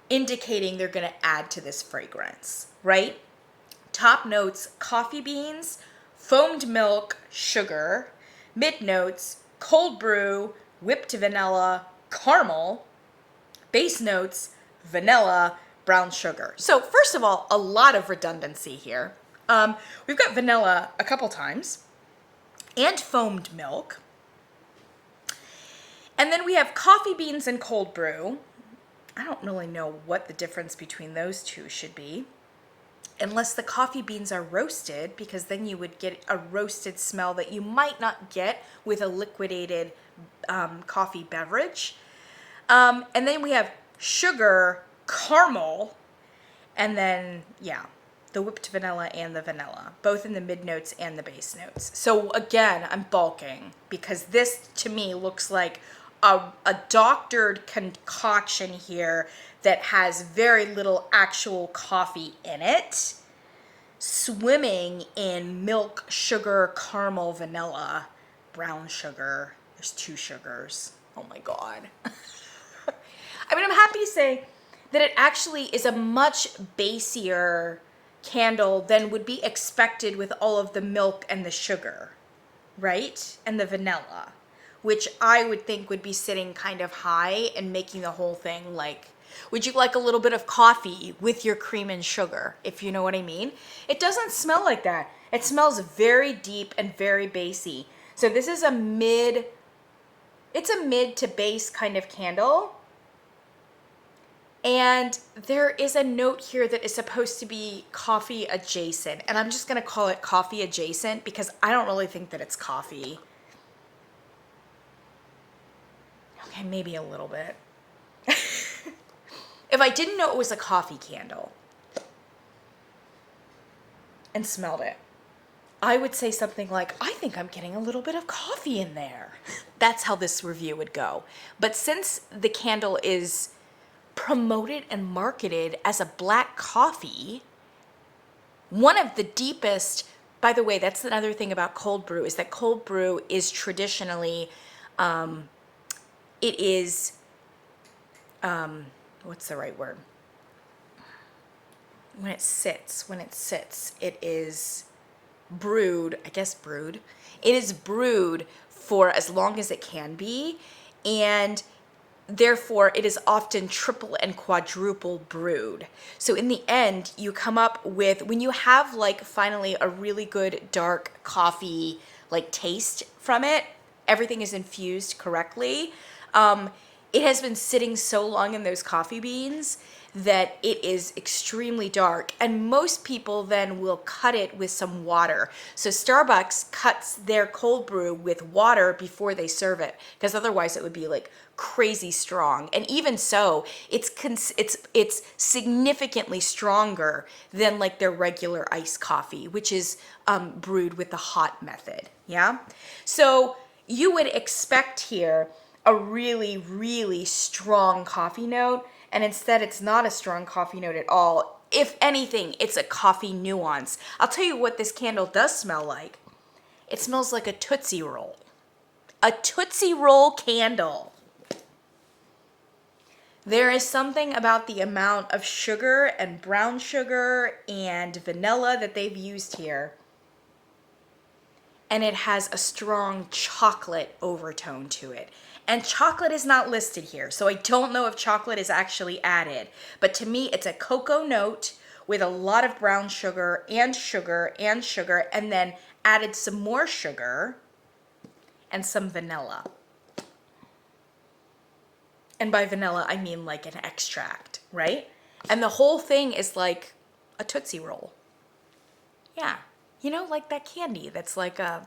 indicating they're going to add to this fragrance, right? Top notes: coffee beans, foamed milk, sugar. Mid notes: cold brew, whipped vanilla, caramel. Base notes: vanilla, brown sugar. So first of all, a lot of redundancy here. We've got vanilla a couple times. and foamed milk. And then we have coffee beans and cold brew. I don't really know what the difference between those two should be, unless the coffee beans are roasted, because then you would get a roasted smell that you might not get with a liquidated coffee beverage. And then we have sugar, caramel, and then, yeah, the whipped vanilla and the vanilla, both in the mid notes and the base notes. So again, I'm bulking because this to me looks like a doctored concoction here that has very little actual coffee in it, swimming in milk, sugar, caramel, vanilla, brown sugar. There's 2 sugars. Oh my God. I mean, I'm happy to say that it actually is a much basier candle than would be expected with all of the milk and the sugar, right? And the vanilla, which I would think would be sitting kind of high and making the whole thing like, would you like a little bit of coffee with your cream and sugar, if you know what I mean? It doesn't smell like that. It smells very deep and very bassy. So this is it's a mid to base kind of candle. And there is a note here that is supposed to be coffee adjacent. And I'm just going to call it coffee adjacent because I don't really think that it's coffee. Okay, maybe a little bit. If I didn't know it was a coffee candle and smelled it, I would say something like, I think I'm getting a little bit of coffee in there. That's how this review would go. But since the candle is promoted and marketed as a black coffee, one of the deepest, by the way, that's another thing about cold brew, is that cold brew is traditionally, it is, what's the right word? When it sits, it is brewed, I guess brewed. It is brewed for as long as it can be, and therefore it is often triple and quadruple brewed. So in the end, you come up with, when you have like finally a really good dark coffee like taste from it, everything is infused correctly. It has been sitting so long in those coffee beans that it is extremely dark, and most people then will cut it with some water. So Starbucks cuts their cold brew with water before they serve it, because otherwise it would be like crazy strong. And even so, it's significantly stronger than like their regular iced coffee, which is brewed with the hot method. Yeah, so you would expect here a really, really strong coffee note, and instead it's not a strong coffee note at all. If anything, it's a coffee nuance. I'll tell you what this candle does smell like. It smells like a Tootsie Roll. A Tootsie Roll candle. There is something about the amount of sugar and brown sugar and vanilla that they've used here, and it has a strong chocolate overtone to it. And chocolate is not listed here, so I don't know if chocolate is actually added. But to me, it's a cocoa note with a lot of brown sugar and sugar and sugar, and then added some more sugar and some vanilla. And by vanilla, I mean like an extract, right? And the whole thing is like a Tootsie Roll. Yeah, you know, like that candy that's like I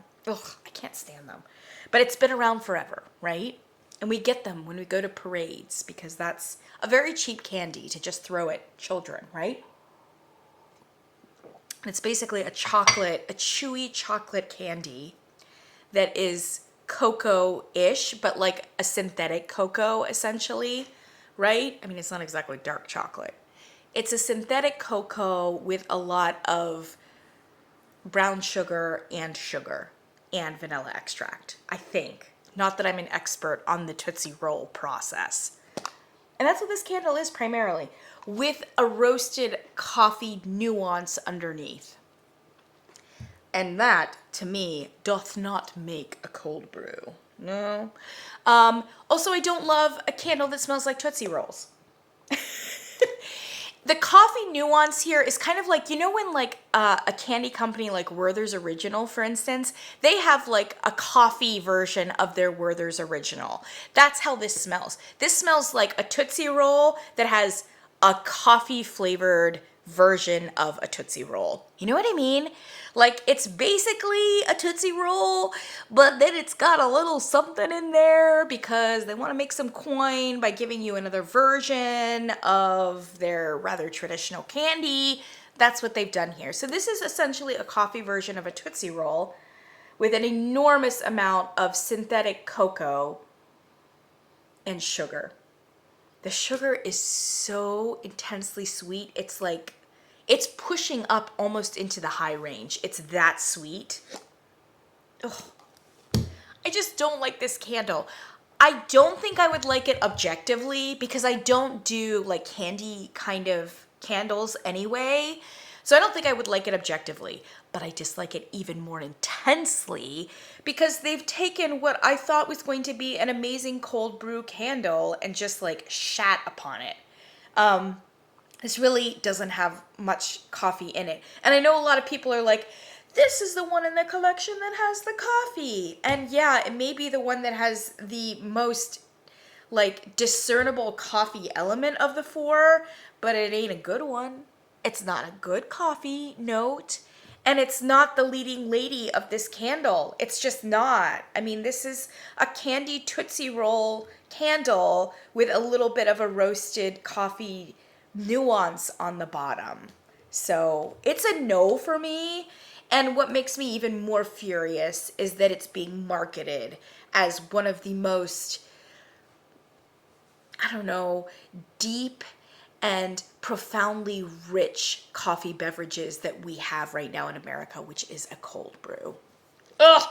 can't stand them. But it's been around forever, right? And we get them when we go to parades because that's a very cheap candy to just throw at children, right? And it's basically a chewy chocolate candy that is cocoa-ish, but like a synthetic cocoa essentially, right? I mean, it's not exactly dark chocolate. It's a synthetic cocoa with a lot of brown sugar and vanilla extract, I think. Not that I'm an expert on the Tootsie Roll process. And that's what this candle is primarily, with a roasted coffee nuance underneath. And that, to me, doth not make a cold brew. No. Also, I don't love a candle that smells like Tootsie Rolls. The coffee nuance here is kind of like, you know, when like a candy company like Werther's Original, for instance, they have like a coffee version of their Werther's Original. That's how this smells. This smells like a Tootsie Roll that has a coffee flavored version of a Tootsie Roll. You know what I mean? Like, it's basically a Tootsie Roll, but then it's got a little something in there because they want to make some coin by giving you another version of their rather traditional candy. That's what they've done here. So this is essentially a coffee version of a Tootsie Roll with an enormous amount of synthetic cocoa and sugar. The sugar is so intensely sweet. It's like, it's pushing up almost into the high range. It's that sweet. Ugh. I just don't like this candle. I don't think I would like it objectively because I don't do like candy kind of candles anyway. So I don't think I would like it objectively, but I dislike it even more intensely because they've taken what I thought was going to be an amazing cold brew candle and just like shat upon it. This really doesn't have much coffee in it. And I know a lot of people are like, this is the one in the collection that has the coffee. And yeah, it may be the one that has the most like discernible coffee element of the four, but it ain't a good one. It's not a good coffee note. And it's not the leading lady of this candle. It's just not. I mean, this is a candy Tootsie Roll candle with a little bit of a roasted coffee nuance on the bottom. So it's a no for me. And what makes me even more furious is that it's being marketed as one of the most, I don't know, deep and profoundly rich coffee beverages that we have right now in America, which is a cold brew. Ugh!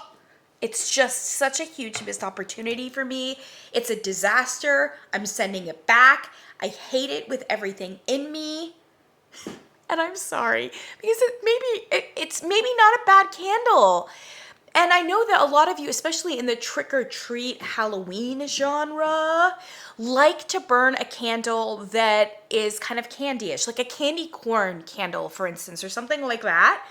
It's just such a huge missed opportunity for me. It's a disaster. I'm sending it back. I hate it with everything in me. And I'm sorry, because it's maybe not a bad candle. And I know that a lot of you, especially in the trick-or-treat Halloween genre, like to burn a candle that is kind of candy-ish, like a candy corn candle, for instance, or something like that.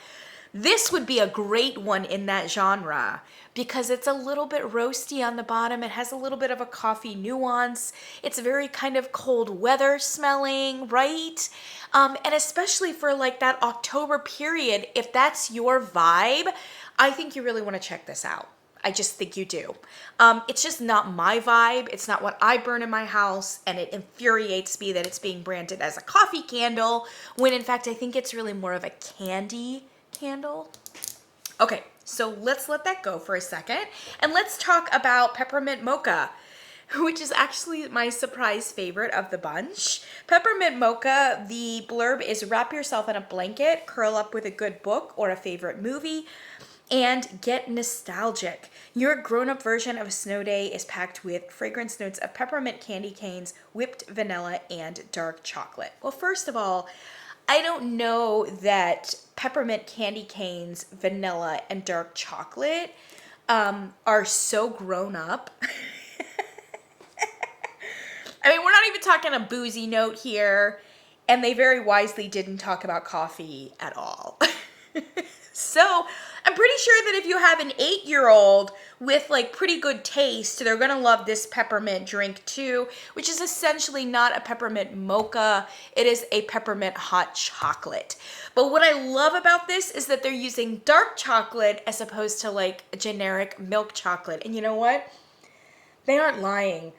This would be a great one in that genre because it's a little bit roasty on the bottom. It has a little bit of a coffee nuance. It's very kind of cold weather smelling, right? And especially for like that October period, if that's your vibe, I think you really want to check this out. I just think you do. It's just not my vibe. It's not what I burn in my house, and it infuriates me that it's being branded as a coffee candle when in fact I think it's really more of a candy candle. Okay, so let's let that go for a second, and let's talk about Peppermint Mocha, which is actually my surprise favorite of the bunch. Peppermint Mocha, the blurb is wrap yourself in a blanket, curl up with a good book or a favorite movie, and get nostalgic. Your grown-up version of a snow day is packed with fragrance notes of peppermint candy canes, whipped vanilla, and dark chocolate. Well, first of all, I don't know that peppermint candy canes, vanilla, and dark chocolate are so grown up. I mean, we're not even talking a boozy note here, and they very wisely didn't talk about coffee at all. So I'm pretty sure that if you have an 8-year-old with like pretty good taste, they're gonna love this peppermint drink too, which is essentially not a peppermint mocha. It is a peppermint hot chocolate. But what I love about this is that they're using dark chocolate as opposed to like a generic milk chocolate. And you know what? They aren't lying.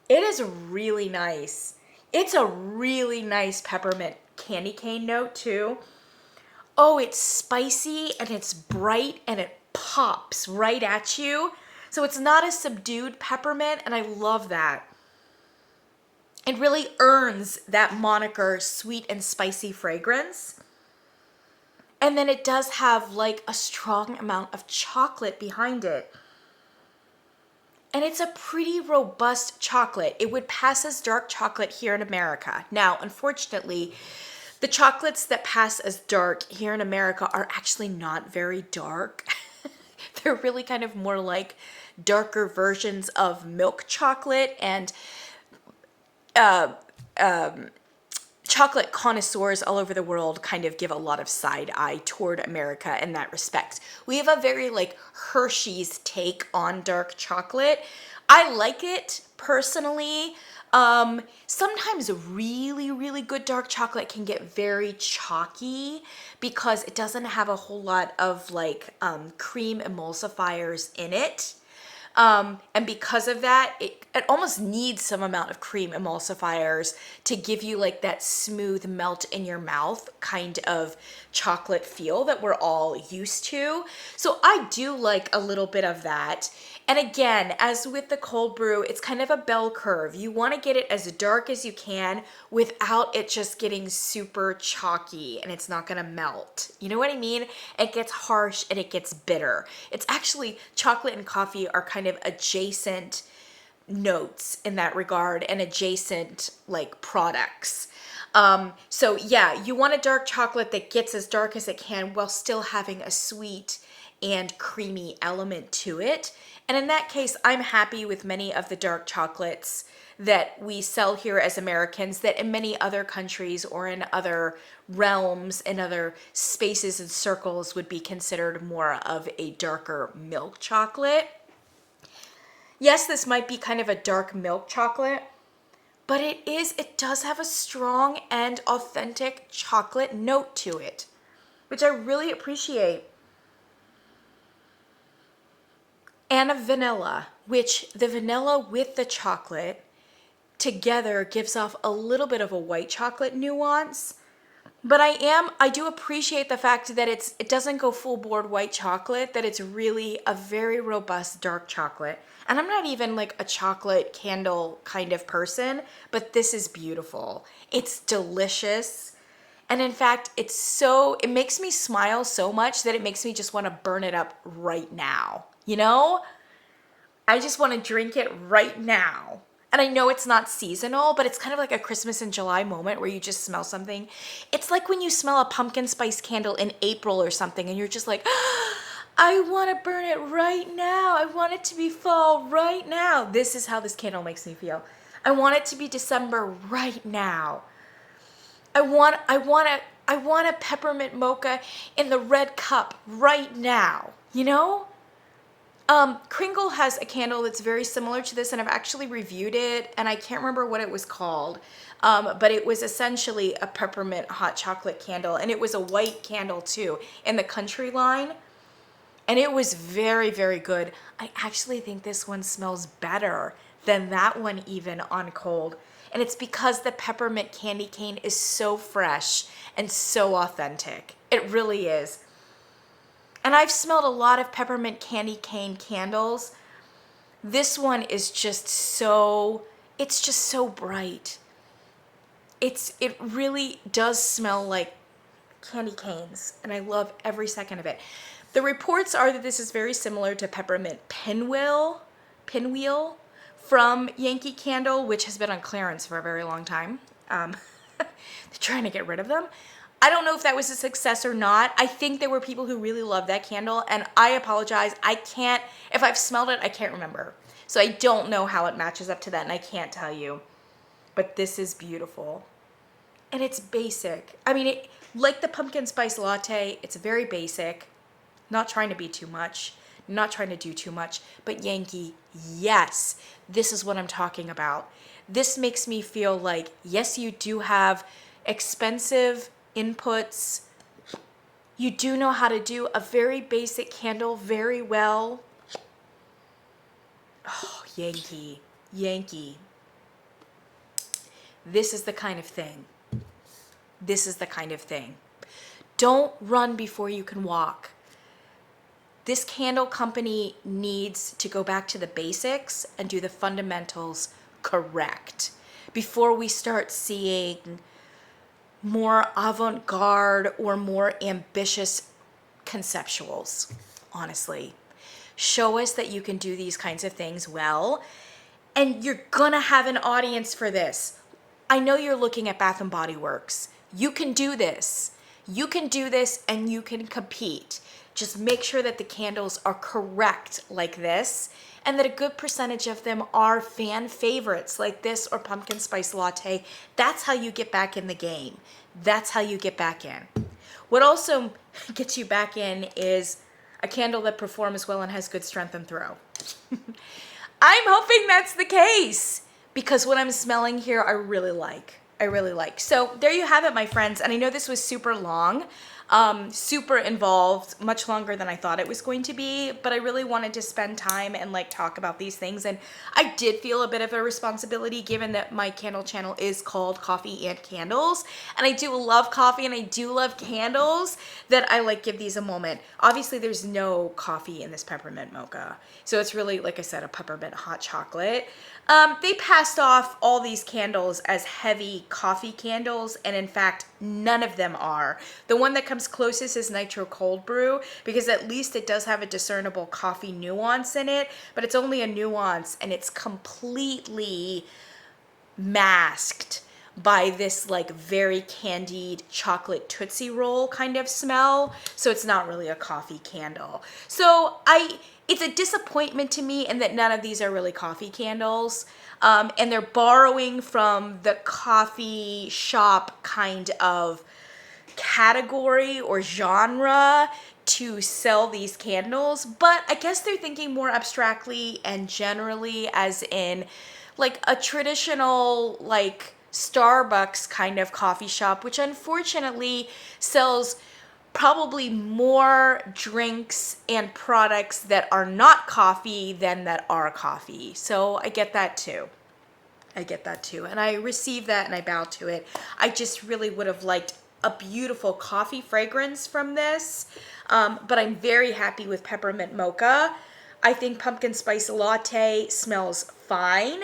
It is really nice. It's a really nice peppermint candy cane note too. Oh, it's spicy and it's bright and it pops right at you. So it's not a subdued peppermint, and I love that. It really earns that moniker sweet and spicy fragrance. And then it does have like a strong amount of chocolate behind it. And it's a pretty robust chocolate. It would pass as dark chocolate here in America. Now, unfortunately, the chocolates that pass as dark here in America are actually not very dark. They're really kind of more like darker versions of milk chocolate and chocolate chocolate connoisseurs all over the world kind of give a lot of side eye toward America in that respect. We have a very like Hershey's take on dark chocolate. I like it personally. Sometimes really, really good dark chocolate can get very chalky because it doesn't have a whole lot of like cream emulsifiers in it. And because of that, it almost needs some amount of cream emulsifiers to give you like that smooth melt in your mouth kind of chocolate feel that we're all used to. So I do like a little bit of that. And again, as with the cold brew, it's kind of a bell curve. You want to get it as dark as you can without it just getting super chalky and it's not going to melt. You know what I mean? It gets harsh and it gets bitter. It's actually, chocolate and coffee are kind of adjacent notes in that regard and adjacent like products. So yeah, you want a dark chocolate that gets as dark as it can while still having a sweet and creamy element to it. And in that case, I'm happy with many of the dark chocolates that we sell here as Americans that in many other countries or in other realms and other spaces and circles would be considered more of a darker milk chocolate. Yes, this might be kind of a dark milk chocolate, but it does have a strong and authentic chocolate note to it, which I really appreciate. And a vanilla, which the vanilla with the chocolate together gives off a little bit of a white chocolate nuance. But I do appreciate the fact that it doesn't go full board white chocolate, that it's really a very robust dark chocolate. And I'm not even like a chocolate candle kind of person, but this is beautiful. It's delicious. And in fact, it makes me smile so much that it makes me just want to burn it up right now. You know? I just want to drink it right now. And I know it's not seasonal, but it's kind of like a Christmas in July moment where you just smell something. It's like when you smell a pumpkin spice candle in April or something and you're just like, I want to burn it right now. I want it to be fall right now. This is how this candle makes me feel. I want it to be December right now. I want a peppermint mocha in the red cup right now, you know? Kringle has a candle that's very similar to this, and I've actually reviewed it, and I can't remember what it was called, but it was essentially a peppermint hot chocolate candle, and it was a white candle too, in the country line, and it was very, very good. I actually think this one smells better than that one even on cold, and it's because the peppermint candy cane is so fresh and so authentic. It really is. And I've smelled a lot of peppermint candy cane candles. This one is just so bright. It really does smell like candy canes, and I love every second of it. The reports are that this is very similar to peppermint pinwheel from Yankee Candle, which has been on clearance for a very long time. They're trying to get rid of them. I don't know if that was a success or not. I think there were people who really loved that candle, and I apologize. If I've smelled it, I can't remember. So I don't know how it matches up to that, and I can't tell you. But this is beautiful. And it's basic. I mean, like the pumpkin spice latte, it's very basic. Not trying to be too much. Not trying to do too much. But Yankee, yes, this is what I'm talking about. This makes me feel like, yes, you do have expensive inputs. You do know how to do a very basic candle very well. Oh, Yankee. This is the kind of thing. Don't run before you can walk. This candle company needs to go back to the basics and do the fundamentals correct before we start seeing more avant-garde or more ambitious conceptuals, honestly. Show us that you can do these kinds of things well, and you're gonna have an audience for this. I know you're looking at Bath & Body Works. You can do this. You can do this and you can compete. Just make sure that the candles are correct like this, and that a good percentage of them are fan favorites like this or pumpkin spice latte. That's how you get back in the game. That's how you get back in. What also gets you back in is a candle that performs well and has good strength and throw. I'm hoping that's the case because what I'm smelling here, I really like. So there you have it, my friends. And I know this was super long, super involved, much longer than I thought it was going to be, but I really wanted to spend time and like talk about these things. And I did feel a bit of a responsibility given that my candle channel is called Coffee and Candles. And I do love coffee and I do love candles, that I like give these a moment. Obviously there's no coffee in this peppermint mocha. So it's really, like I said, a peppermint hot chocolate. They passed off all these candles as heavy coffee candles, and in fact, none of them are. The one that comes closest is Nitro cold brew, because at least it does have a discernible coffee nuance in it, but it's only a nuance, and it's completely masked by this like very candied chocolate Tootsie Roll kind of smell. So it's not really a coffee candle. So it's a disappointment to me in that none of these are really coffee candles. And they're borrowing from the coffee shop kind of category or genre to sell these candles. But I guess they're thinking more abstractly and generally, as in like a traditional like Starbucks kind of coffee shop, which unfortunately sells probably more drinks and products that are not coffee than that are coffee. So I get that too. And I receive that and I bow to it. I just really would have liked a beautiful coffee fragrance from this. But I'm very happy with peppermint mocha. I think pumpkin spice latte smells fine.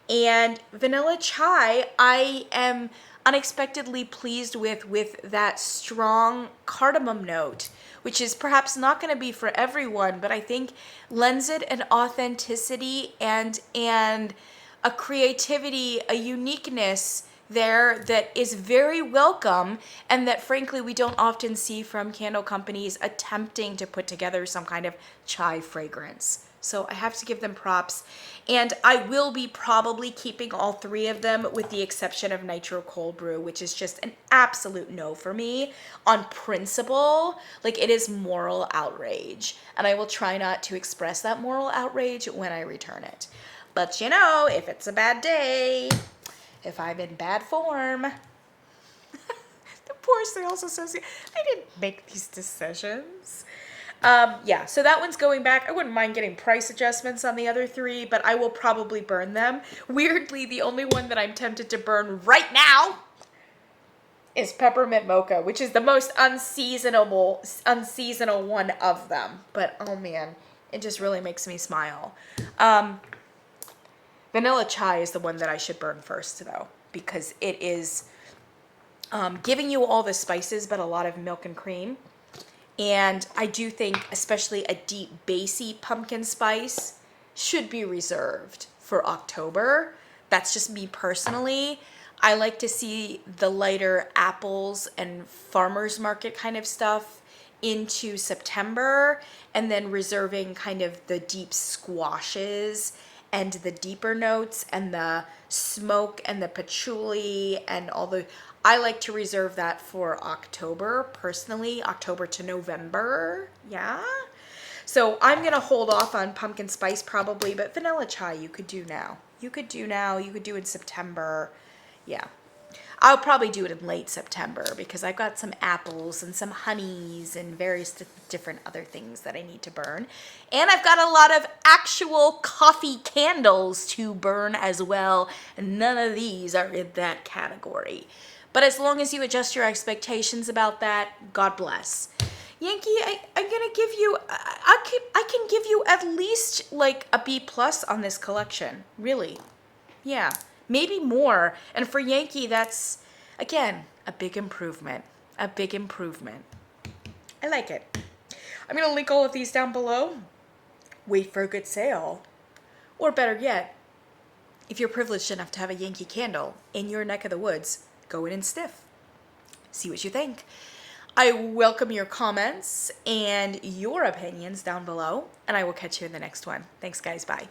And vanilla chai, I am unexpectedly pleased with that strong cardamom note, which is perhaps not going to be for everyone, but I think lends it an authenticity and a creativity, a uniqueness there that is very welcome, and that frankly we don't often see from candle companies attempting to put together some kind of chai fragrance. So I have to give them props. And I will be probably keeping all three of them with the exception of Nitro Cold Brew, which is just an absolute no for me on principle. Like, it is moral outrage. And I will try not to express that moral outrage when I return it. But you know, if it's a bad day, if I'm in bad form, the poor sales associate, I didn't make these decisions. Yeah, so that one's going back. I wouldn't mind getting price adjustments on the other three, but I will probably burn them. Weirdly, the only one that I'm tempted to burn right now is peppermint mocha, which is the most unseasonal one of them. But oh man, it just really makes me smile. Vanilla chai is the one that I should burn first though, because it is giving you all the spices, but a lot of milk and cream. And I do think especially a deep bassy pumpkin spice should be reserved for October. That's just me personally. I like to see the lighter apples and farmer's market kind of stuff into September, and then reserving kind of the deep squashes and the deeper notes and the smoke and the patchouli and all the... I like to reserve that for October, personally, October to November, yeah? So I'm going to hold off on pumpkin spice probably, but vanilla chai you could do now. You could do in September, yeah. I'll probably do it in late September because I've got some apples and some honeys and various different other things that I need to burn. And I've got a lot of actual coffee candles to burn as well, and none of these are in that category. But as long as you adjust your expectations about that, God bless. Yankee, I'm gonna give you, I can give you at least like a B+ on this collection, really. Yeah, maybe more. And for Yankee, that's, again, a big improvement. A big improvement. I like it. I'm gonna link all of these down below. Wait for a good sale. Or better yet, if you're privileged enough to have a Yankee candle in your neck of the woods, go in and sniff. See what you think. I welcome your comments and your opinions down below, and I will catch you in the next one. Thanks, guys. Bye.